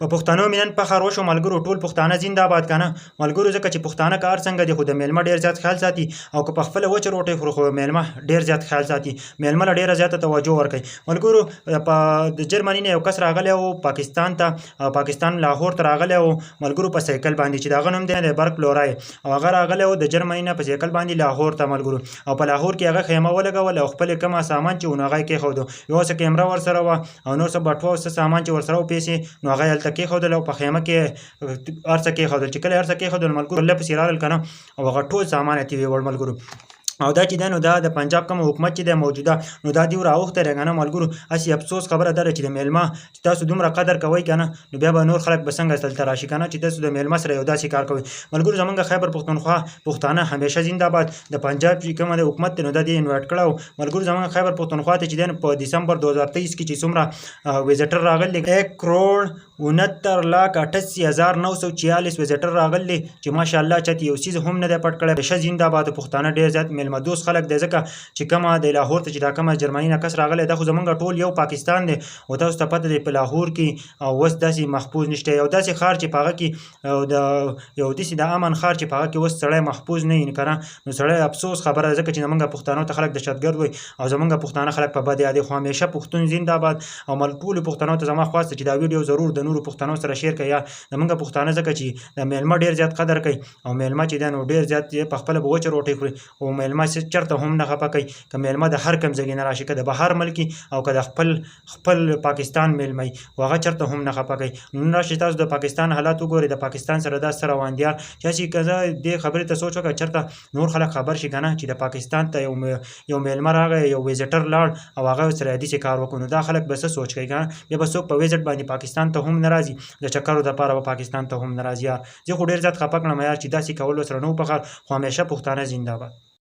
په پښتنو مې نن فخر وشو ملګرو ټول پښتانه زنده‌باد که نه ملګرو ځکه چې پښتانه که هر څنګه دي خو د میلمه ډېر زیات خیال ساتي او که په خپله وچه روټۍ خوري خو میلمه ډېر زیات خیال ساتي میلمه له ډېره زیاته توجه ورکوي ملګرو د جرمني نه یو کس راغلی و پاکستان ته پاکستان لاهور ته راغلی و ملګرو په سایکل باندې چې د هغه نوم دی د برک لورای او هغه راغلی و د جرمني نه په سایکل باندې لاهور ته ملګرو او په لاهور کې هغه خیمه ولګول او خپل کومه سامان چې و نو هغه یې کېښودو یو څه کیمره ورسره وه او نور څه بټوه او څه سامان چې ورسره و پیسې نو هغه یې هلته کېښودل او په خیمه کې هر څه کېښودل چې کله یې هر څه کېښودل ملګرو له پسې راغلل که نه او هغه ټول سامان یې ترې یوړ ملګرو او دا چې دی نو دا د پنجاب کوم حکومت چې دی موجوده نو دا دوی راوخته دی که نه ملګرو هسې افسوس خبره دا ده چې د میلمه چې تاسو دومره قدر کوئ که نه نو بیا به نور خلک به څنګه دلته راشي که نه چې تاسو د میلمه سره یو داسې کار کوئ ملګرو زمونږ خیبر پښتونخوا پښتانه همیشه زنده‌باد د پنجاب چې کومه د حکومت دی نو دا دې انوایټ کړی و ملګرو زمونږ خیبر پښتونخوا ته چې دی نو په دسمبر 2023 کې چې څومره ویزیټر راغلي 1 کروڑ 69,88,946 ویزیټر راغلي چې ماشاءالله چاته یو څیز هم نه دی پټ کړی همیشه زنده‌باد پښتانه ډېر زیات میلمه دوست خلک دی ځکه چې کومه د لاهور ته چې دا کومه جرمني نه کس راغلی دا خو زمونږ ټول یو پاکستان دی او تاسو ته پته دی په لاهور کې اوس داسې محفوظ نشته یو داسې ښار چې په هغه کې یو داسې د امن ښار چې په هغه کې اوس سړی محفوظ نه وي که نه نو سړی افسوس خبره ده ځکه چې زمونږ پښتنو ته خلک دهشتګرد وایي او زمونږ پښتانه خلک په بد یادوي خو همیشه پښتون زنده‌باد او ټولو پښتنو ته زما خواست چې دا ویډیو ضرور د نورو پښتنو سره شیر کړئ یا زمونږ پښتانه ځکه چې د میلمه ډېر زیات قدر کوي او میلمه چې دی نو ډېر زیات یې په خپله به وچه روټۍ خوري او میلمه چېرته هم نه خفه کوي که میلمه د هر کم ځای نه راشي که د بهر ملکي او که د خپل پاکستان میلمه او هغه چېرته هم نه خفه کوي نن راشئ تاسو د پاکستان حالات وګورئ د پاکستان سره دا څه روان دي چې که زه دې خبرې ته سوچ وکړه چېرته نور خلک خبر شي که نه چې د پاکستان ته یو میلمه راغی یو ویزیټر لاړ او هغه سره داسې کار وکړو نو دا خلک به څه سوچ کوي که نه بیا به څوک په ویزیټ باندې پاکستان ته هم نه راځي د چکرو دپاره به پاکستان ته هم نه راځي یار زه خو ډېر زیات خفه کړم یار چې داسې کولو سره نه و پکار خو همیشه پښتانه زنده‌باد